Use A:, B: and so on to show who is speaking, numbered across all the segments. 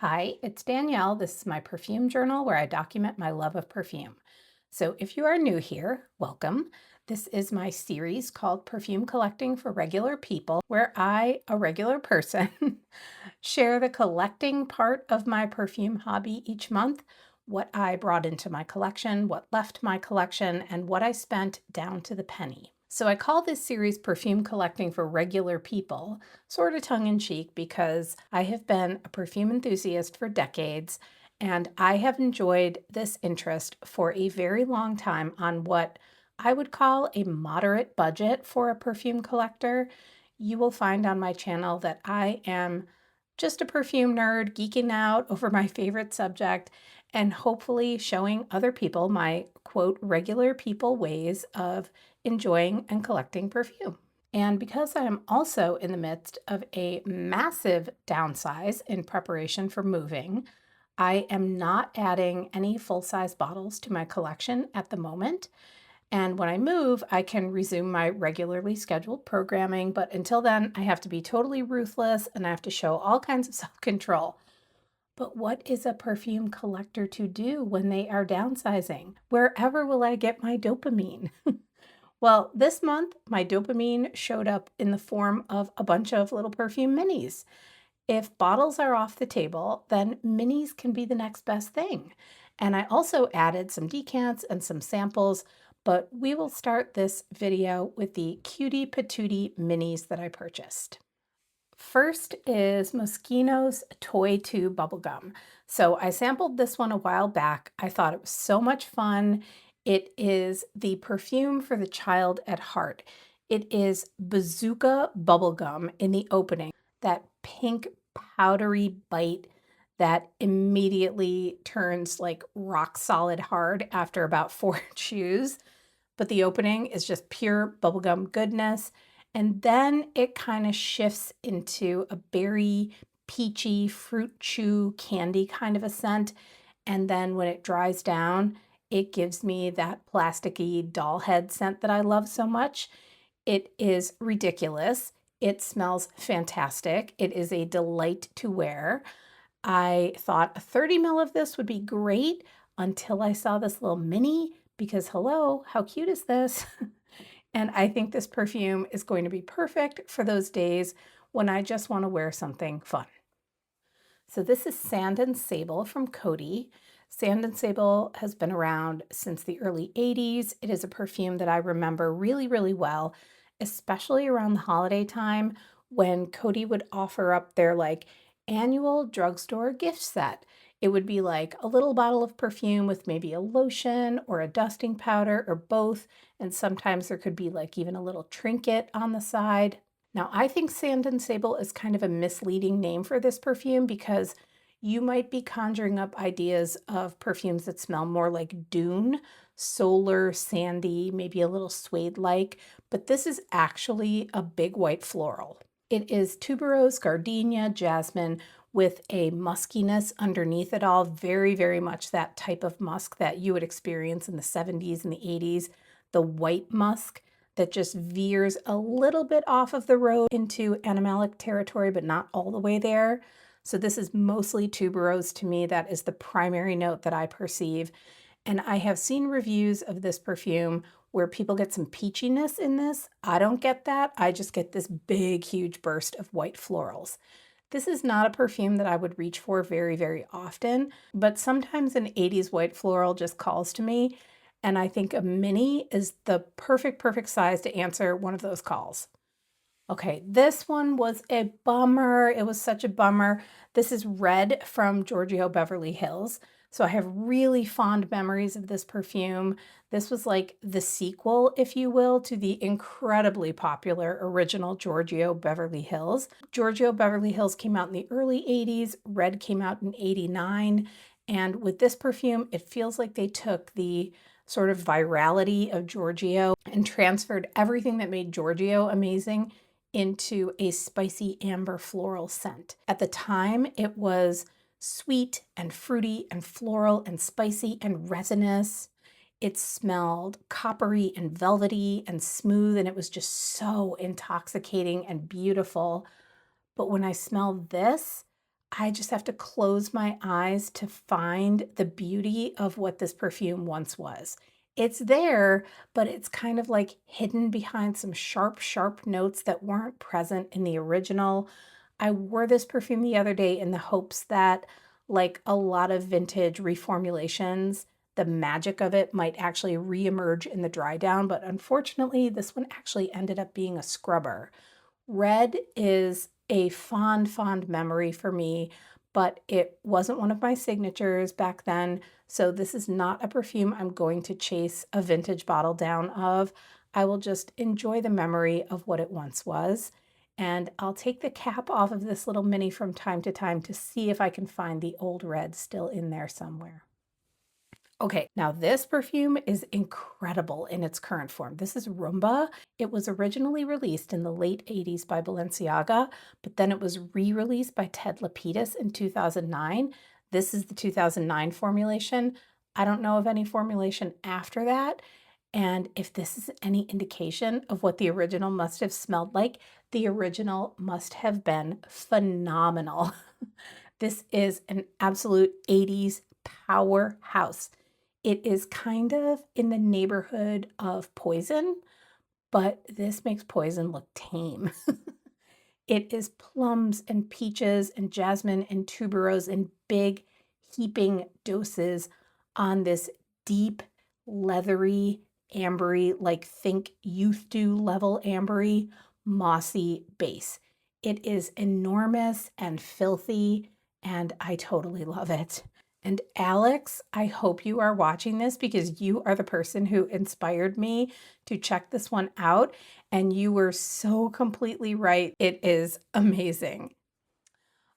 A: Hi, it's Danielle. This is my perfume journal where I document my love of perfume. So if you are new here, welcome. This is my series called Perfume Collecting for Regular People, where I, a regular person, share the collecting part of my perfume hobby each month, what I brought into my collection, what left my collection, and what I spent down to the penny. So I call this series Perfume Collecting for Regular People, sort of tongue-in-cheek, because I have been a perfume enthusiast for decades, and I have enjoyed this interest for a very long time on what I would call a moderate budget for a perfume collector. You will find on my channel that I am just a perfume nerd geeking out over my favorite subject and hopefully showing other people my quote regular people ways of enjoying and collecting perfume. And because I am also in the midst of a massive downsize in preparation for moving, I am not adding any full-size bottles to my collection at the moment. And when I move, I can resume my regularly scheduled programming. But until then, I have to be totally ruthless and I have to show all kinds of self-control. But what is a perfume collector to do when they are downsizing? Wherever will I get my dopamine? Well, this month, my dopamine showed up in the form of a bunch of little perfume minis. If bottles are off the table, then minis can be the next best thing. And I also added some decants and some samples, but we will start this video with the Cutie Patootie minis that I purchased. First is Moschino's Toy Tube Bubblegum. So I sampled this one a while back. I thought it was so much fun. It is the perfume for the child at heart. It is bazooka bubblegum in the opening, that pink powdery bite that immediately turns like rock solid hard after about 4 chews. But the opening is just pure bubblegum goodness. And then it kind of shifts into a berry, peachy, fruit chew candy kind of a scent. And then when it dries down, it gives me that plasticky doll head scent that I love so much. It is ridiculous. It smells fantastic. It is a delight to wear. I thought a 30 ml of this would be great until I saw this little mini because hello, how cute is this? And I think this perfume is going to be perfect for those days when I just want to wear something fun. So this is Sand and Sable from Coty. Sand and Sable has been around since the early 80s. It is a perfume that I remember really, really well, especially around the holiday time when Coty would offer up their like annual drugstore gift set. It would be like a little bottle of perfume with maybe a lotion or a dusting powder or both. And sometimes there could be like even a little trinket on the side. Now, I think Sand and Sable is kind of a misleading name for this perfume because you might be conjuring up ideas of perfumes that smell more like dune, solar, sandy, maybe a little suede-like, but this is actually a big white floral. It is tuberose, gardenia, jasmine with a muskiness underneath it all, very, very much that type of musk that you would experience in the 70s and the 80s, the white musk that just veers a little bit off of the road into animalic territory, but not all the way there. So this is mostly tuberose to me. That is the primary note that I perceive. And I have seen reviews of this perfume where people get some peachiness in this. I don't get that. I just get this big, huge burst of white florals. This is not a perfume that I would reach for very, very often, but sometimes an 80s white floral just calls to me. And I think a mini is the perfect size to answer one of those calls. Okay, this one was a bummer. It was such a bummer. This is Red from Giorgio Beverly Hills. So I have really fond memories of this perfume. This was like the sequel, if you will, to the incredibly popular original Giorgio Beverly Hills. Giorgio Beverly Hills came out in the early 80s. Red came out in 89. And with this perfume, it feels like they took the sort of virality of Giorgio and transferred everything that made Giorgio amazing into a spicy amber floral scent. At the time, it was sweet and fruity and floral and spicy and resinous. It smelled coppery and velvety and smooth, and it was just so intoxicating and beautiful. But when I smelled this, I just have to close my eyes to find the beauty of what this perfume once was. It's there, but it's kind of like hidden behind some sharp, sharp notes that weren't present in the original. I wore this perfume the other day in the hopes that, like a lot of vintage reformulations, the magic of it might actually reemerge in the dry down, but unfortunately, this one actually ended up being a scrubber. Red is a fond, fond memory for me, but it wasn't one of my signatures back then. So this is not a perfume I'm going to chase a vintage bottle down of. I will just enjoy the memory of what it once was. And I'll take the cap off of this little mini from time to time to see if I can find the old red still in there somewhere. Okay, now this perfume is incredible in its current form. This is Rumba. It was originally released in the late 80s by Balenciaga, but then it was re-released by Ted Lapidus in 2009. This is the 2009 formulation. I don't know of any formulation after that. And if this is any indication of what the original must have smelled like, the original must have been phenomenal. This is an absolute 80s powerhouse. It is kind of in the neighborhood of Poison, but this makes Poison look tame. It is plums and peaches and jasmine and tuberose in big heaping doses on this deep, leathery, ambery, like think youth dew level ambery, mossy base. It is enormous and filthy, and I totally love it. And Alex, I hope you are watching this because you are the person who inspired me to check this one out. And you were so completely right. It is amazing.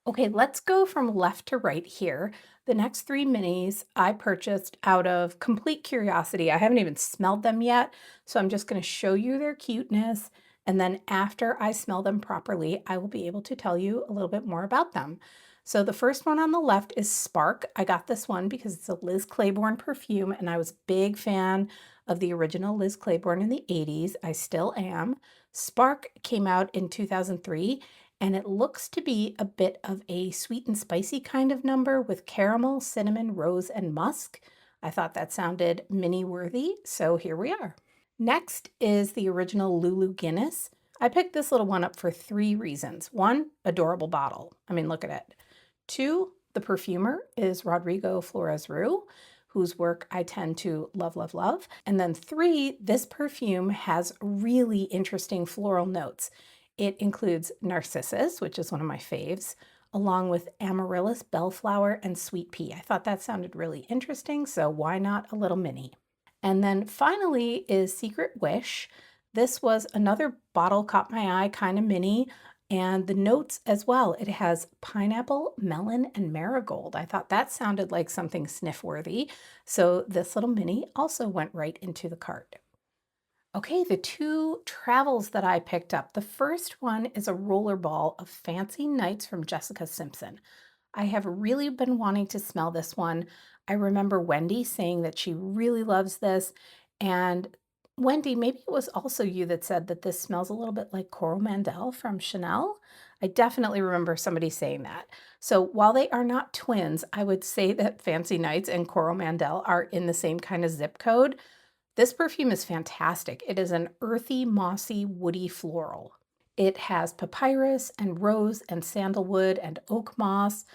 A: Okay, let's go from left to right here. The next three minis I purchased out of complete curiosity. I haven't even smelled them yet, so I'm just going to show you their cuteness. And then after I smell them properly, I will be able to tell you a little bit more about them. So the first one on the left is Spark. I got this one because it's a Liz Claiborne perfume, and I was a big fan of the original Liz Claiborne in the 80s. I still am. Spark came out in 2003, and it looks to be a bit of a sweet and spicy kind of number with caramel, cinnamon, rose, and musk. I thought that sounded mini worthy, so here we are. Next is the original Lulu Guinness. I picked this little one up for three reasons. One, adorable bottle. I mean, look at it. Two, the perfumer is Rodrigo Flores-Roux, whose work I tend to love, love, love. And then three, this perfume has really interesting floral notes. It includes narcissus, which is one of my faves, along with amaryllis, bellflower, and sweet pea. I thought that sounded really interesting, so why not a little mini? And then finally is Secret Wish. This was another bottle caught my eye kind of mini, and the notes as well. It has pineapple, melon, and marigold. I thought that sounded like something sniff-worthy, so this little mini also went right into the cart. Okay, the two travels that I picked up. The first one is a rollerball of Fancy Nights from Jessica Simpson. I have really been wanting to smell this one. I remember Wendy saying that she really loves this, and Wendy, maybe it was also you that said that this smells a little bit like Coromandel from Chanel. I definitely remember somebody saying that. So while they are not twins, I would say that Fancy Nights and Coromandel are in the same kind of zip code. This perfume is fantastic. It is an earthy, mossy, woody floral. It has papyrus and rose and sandalwood and oak moss,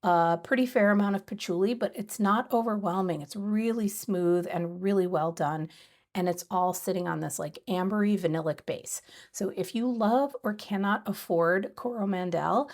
A: a pretty fair amount of patchouli, but it's not overwhelming. It's really smooth and really well done. And it's all sitting on this like ambery vanillic base. So if you love or cannot afford Coromandel,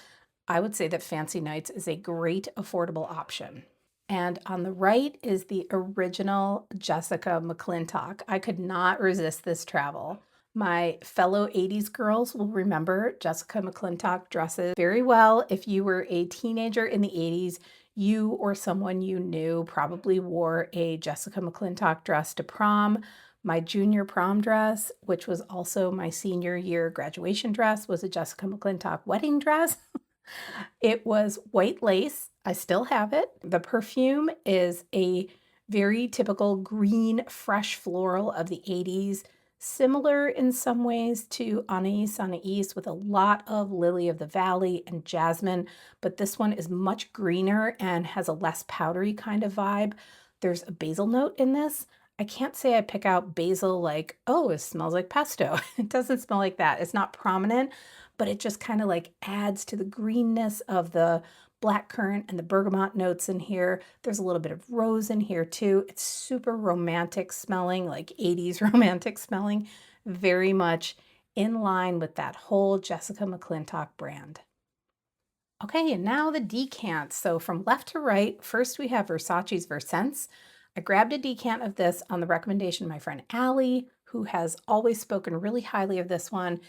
A: I would say that Fancy Nights is a great affordable option. And on the right is the original Jessica McClintock. I could not resist this travel. My fellow 80s girls will remember Jessica McClintock dresses very well. If you were a teenager in the 80s, you or someone you knew probably wore a Jessica McClintock dress to prom. My junior prom dress, which was also my senior year graduation dress, was a Jessica McClintock wedding dress. It was white lace. I still have it. The perfume is a very typical green, fresh floral of the 80s. similar in some ways to Anais with a lot of lily of the valley and jasmine, but this one is much greener and has a less powdery kind of vibe. There's a basil note in this. I can't say I pick out basil like, oh, it smells like pesto. It doesn't smell like that. It's not prominent, but it just kind of like adds to the greenness of the blackcurrant and the bergamot notes in here. There's a little bit of rose in here too. It's super romantic smelling, like 80s romantic smelling, very much in line with that whole Jessica McClintock brand. Okay, and now the decants. So from left to right, first we have Versace's Versense. I grabbed a decant of this on the recommendation of my friend Allie, who has always spoken really highly of this one.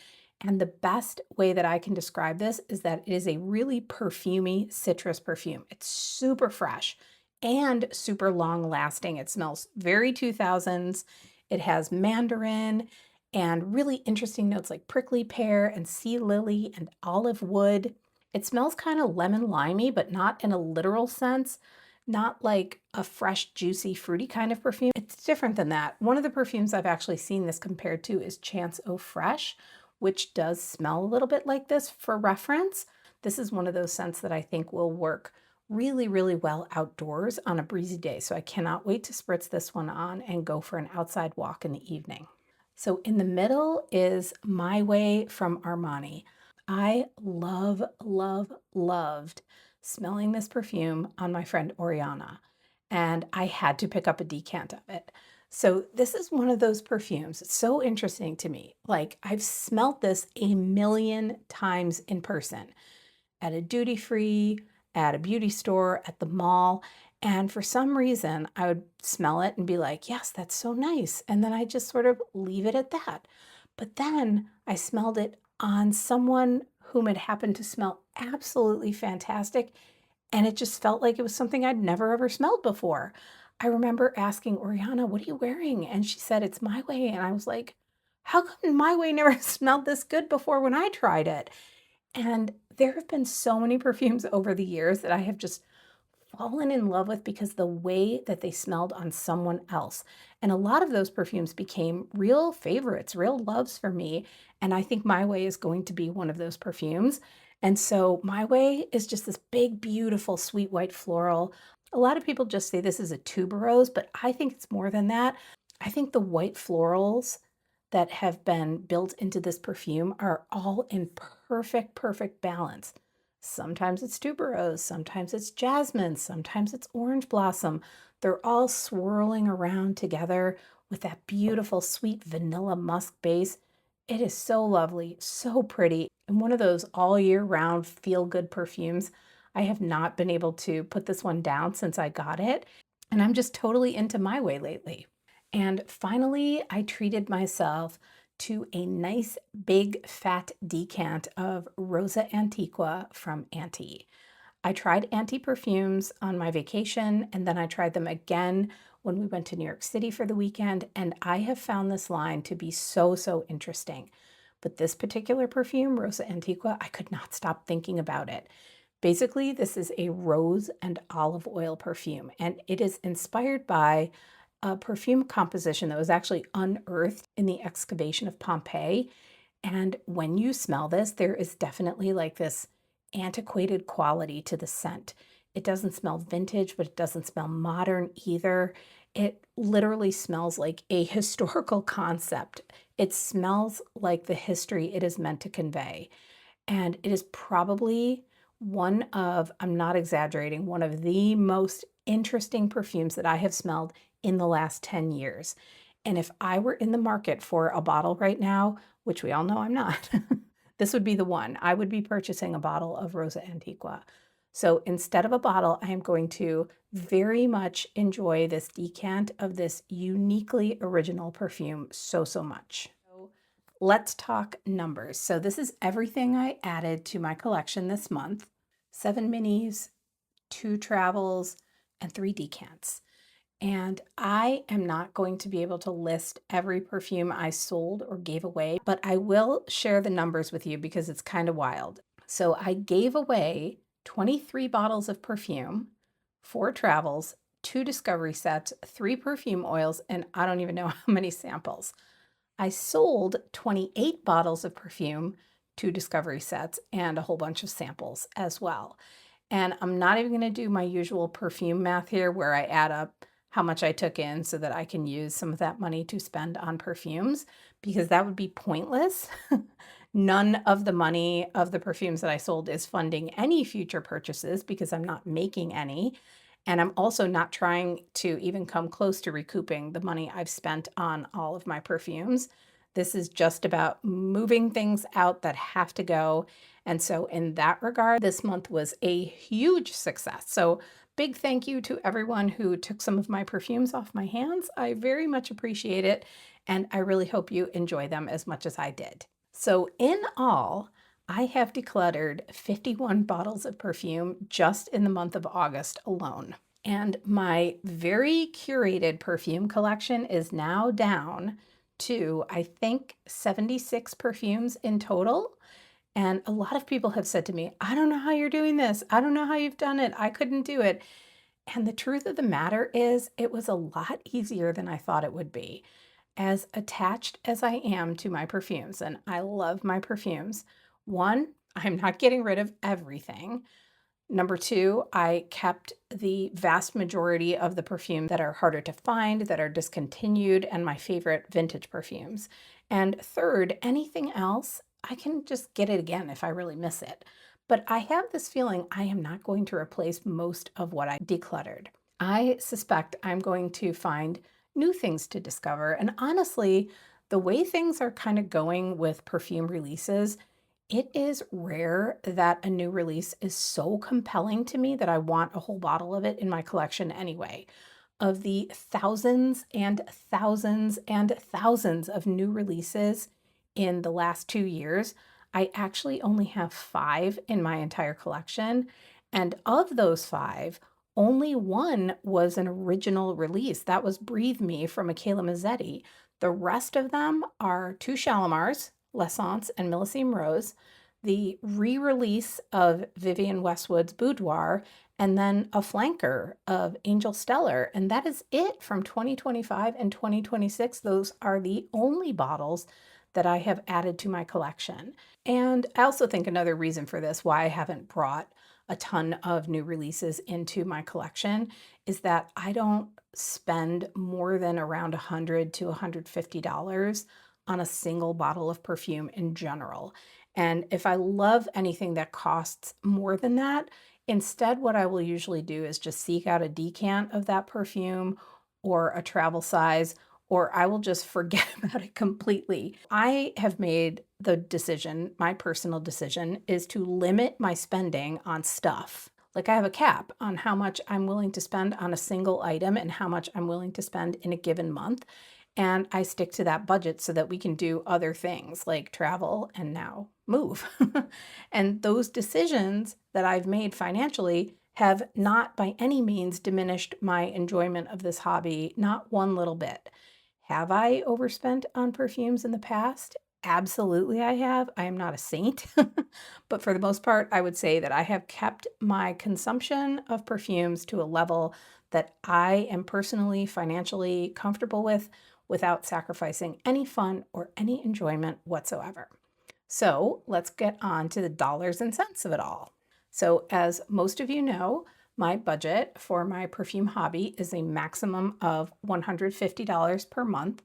A: And the best way that I can describe this is that it is a really perfumey citrus perfume. It's super fresh and super long lasting. It smells very 2000s. It has mandarin and really interesting notes like prickly pear and sea lily and olive wood. It smells kind of lemon limey, but not in a literal sense, not like a fresh, juicy, fruity kind of perfume. It's different than that. One of the perfumes I've actually seen this compared to is Chance Eau Fraiche, which does smell a little bit like this for reference. This is one of those scents that I think will work really, really well outdoors on a breezy day. So I cannot wait to spritz this one on and go for an outside walk in the evening. So in the middle is My Way from Armani. I loved smelling this perfume on my friend Oriana, and I had to pick up a decant of it. So this is one of those perfumes. It's so interesting to me. Like, I've smelled this a million times in person at a duty free, at a beauty store, at the mall. And for some reason, I would smell it and be like, yes, that's so nice. And then I just sort of leave it at that. But then I smelled it on someone whom it happened to smell absolutely fantastic. And it just felt like it was something I'd never ever smelled before. I remember asking Oriana, what are you wearing? And she said, it's My Way. And I was like, how come My Way never smelled this good before when I tried it? And there have been so many perfumes over the years that I have just fallen in love with because the way that they smelled on someone else. And a lot of those perfumes became real favorites, real loves for me. And I think My Way is going to be one of those perfumes. And so My Way is just this big, beautiful, sweet white floral. A lot of people just say this is a tuberose, but I think it's more than that. I think the white florals that have been built into this perfume are all in perfect balance. Sometimes it's tuberose, sometimes it's jasmine, sometimes it's orange blossom. They're all swirling around together with that beautiful sweet vanilla musk base. It is so lovely, so pretty, and one of those all year round feel good perfumes. I have not been able to put this one down since I got it, and I'm just totally into My Way lately. And finally, I treated myself to a nice big fat decant of Rosa Antiqua from Ānti. I tried Ānti perfumes on my vacation, and then I tried them again when we went to New York City for the weekend, and I have found this line to be so interesting. But this particular perfume, Rosa Antiqua, I could not stop thinking about it. Basically, this is a rose and olive oil perfume, and it is inspired by a perfume composition that was actually unearthed in the excavation of Pompeii. And when you smell this, there is definitely like this antiquated quality to the scent. It doesn't smell vintage, but it doesn't smell modern either. It literally smells like a historical concept. It smells like the history it is meant to convey. And it is probably one of, I'm not exaggerating, one of the most interesting perfumes that I have smelled in the last 10 years. And if I were in the market for a bottle right now, which we all know I'm not, this would be the one. I would be purchasing a bottle of Rosa Antiqua. So instead of a bottle, I am going to very much enjoy this decant of this uniquely original perfume so much. So let's talk numbers. So this is everything I added to my collection this month. 7 minis, 2 travels, and 3 decants. And I am not going to be able to list every perfume I sold or gave away, but I will share the numbers with you because it's kind of wild. So I gave away 23 bottles of perfume, 4 travels, 2 discovery sets, 3 perfume oils, and I don't even know how many samples. I sold 28 bottles of perfume, 2 discovery sets, and a whole bunch of samples as well. And I'm not even going to do my usual perfume math here where I add up how much I took in so that I can use some of that money to spend on perfumes, because that would be pointless. None of the money of the perfumes that I sold is funding any future purchases because I'm not making any. And I'm also not trying to even come close to recouping the money I've spent on all of my perfumes. This is just about moving things out that have to go. And so in that regard, this month was a huge success. So big thank you to everyone who took some of my perfumes off my hands. I very much appreciate it. And I really hope you enjoy them as much as I did. So in all, I have decluttered 51 bottles of perfume just in the month of August alone. And my very curated perfume collection is now down to, I think, 76 perfumes in total. And a lot of people have said to me, I don't know how you're doing this. I don't know how you've done it. I couldn't do it. And the truth of the matter is, it was a lot easier than I thought it would be. As attached as I am to my perfumes, and I love my perfumes, one, I'm not getting rid of everything. Number two, I kept the vast majority of the perfumes that are harder to find, that are discontinued, and my favorite vintage perfumes. And third, anything else, I can just get it again if I really miss it. But I have this feeling I am not going to replace most of what I decluttered. I suspect I'm going to find new things to discover. And honestly, the way things are kind of going with perfume releases, it is rare that a new release is so compelling to me that I want a whole bottle of it in my collection anyway. Of the thousands and thousands and thousands of new releases in the last 2 years, I actually only have 5 in my entire collection. And of those 5, only one was an original release. That was Breathe Me from Michaela Mazzetti. The rest of them are 2 Shalimars, L'Essence and Millésime Rose, the re-release of Vivienne Westwood's Boudoir, and then a flanker of Angel Stellar. And that is it from 2025 and 2026. Those are the only bottles that I have added to my collection. And I also think another reason for this, why I haven't brought a ton of new releases into my collection, is that I don't spend more than around $100 to $150 on a single bottle of perfume in general. And if I love anything that costs more than that, instead what I will usually do is just seek out a decant of that perfume or a travel size, or I will just forget about it completely. I have made the decision, my personal decision, is to limit my spending on stuff. Like I have a cap on how much I'm willing to spend on a single item and how much I'm willing to spend in a given month. And I stick to that budget so that we can do other things like travel and now move. And those decisions that I've made financially have not by any means diminished my enjoyment of this hobby, not one little bit. Have I overspent on perfumes in the past? Absolutely, I have. I am not a saint. But for the most part, I would say that I have kept my consumption of perfumes to a level that I am personally, financially comfortable with without sacrificing any fun or any enjoyment whatsoever. So let's get on to the dollars and cents of it all. So as most of you know, my budget for my perfume hobby is a maximum of $150 per month.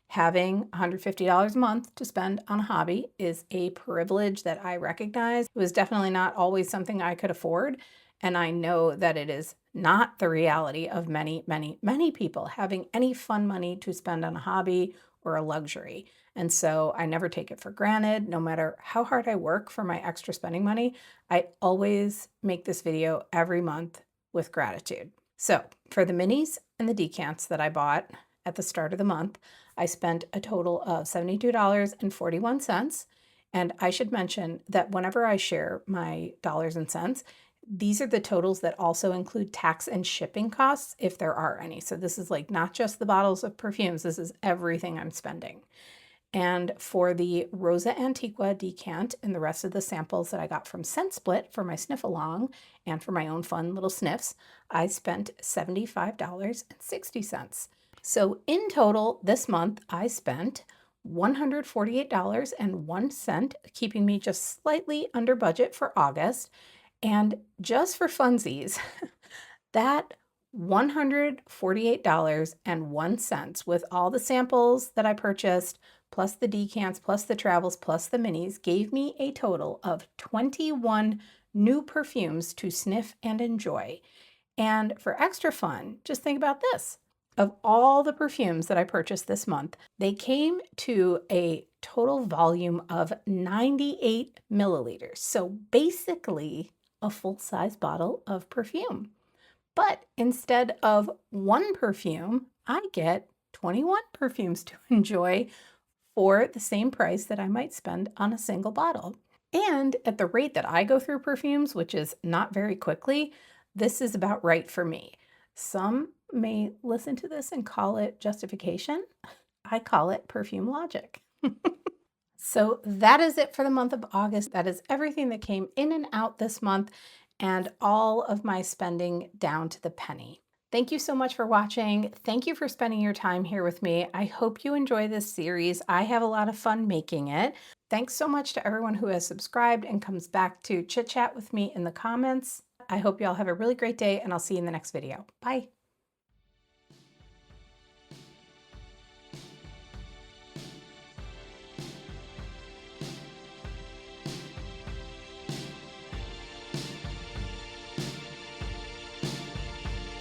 A: Having $150 a month to spend on a hobby is a privilege that I recognize. It was definitely not always something I could afford, and I know that it is not the reality of many, many, many people having any fun money to spend on a hobby or a luxury. And so I never take it for granted. No matter how hard I work for my extra spending money, I always make this video every month with gratitude. So for the minis and the decants that I bought at the start of the month, I spent a total of $72.41. And I should mention that whenever I share my dollars and cents, these are the totals that also include tax and shipping costs, if there are any. So this is like not just the bottles of perfumes, this is everything I'm spending. And for the Rosa Antiqua decant and the rest of the samples that I got from Scent Split for my sniff along and for my own fun little sniffs, I spent $75.60. So in total this month, I spent $148.01, keeping me just slightly under budget for August. And just for funsies, that $148.01 with all the samples that I purchased, plus the decants, plus the travels, plus the minis, gave me a total of 21 new perfumes to sniff and enjoy. And for extra fun, just think about this. Of all the perfumes that I purchased this month, they came to a total volume of 98 milliliters. So basically a full-size bottle of perfume. But instead of one perfume, I get 21 perfumes to enjoy for the same price that I might spend on a single bottle. And at the rate that I go through perfumes, which is not very quickly, this is about right for me. Some may listen to this and call it justification. I call it perfume logic. So that is it for the month of August. That is everything that came in and out this month and all of my spending down to the penny. Thank you so much for watching. Thank you for spending your time here with me. I hope you enjoy this series. I have a lot of fun making it. Thanks so much to everyone who has subscribed and comes back to chit chat with me in the comments. I hope you all have a really great day, and I'll see you in the next video. Bye.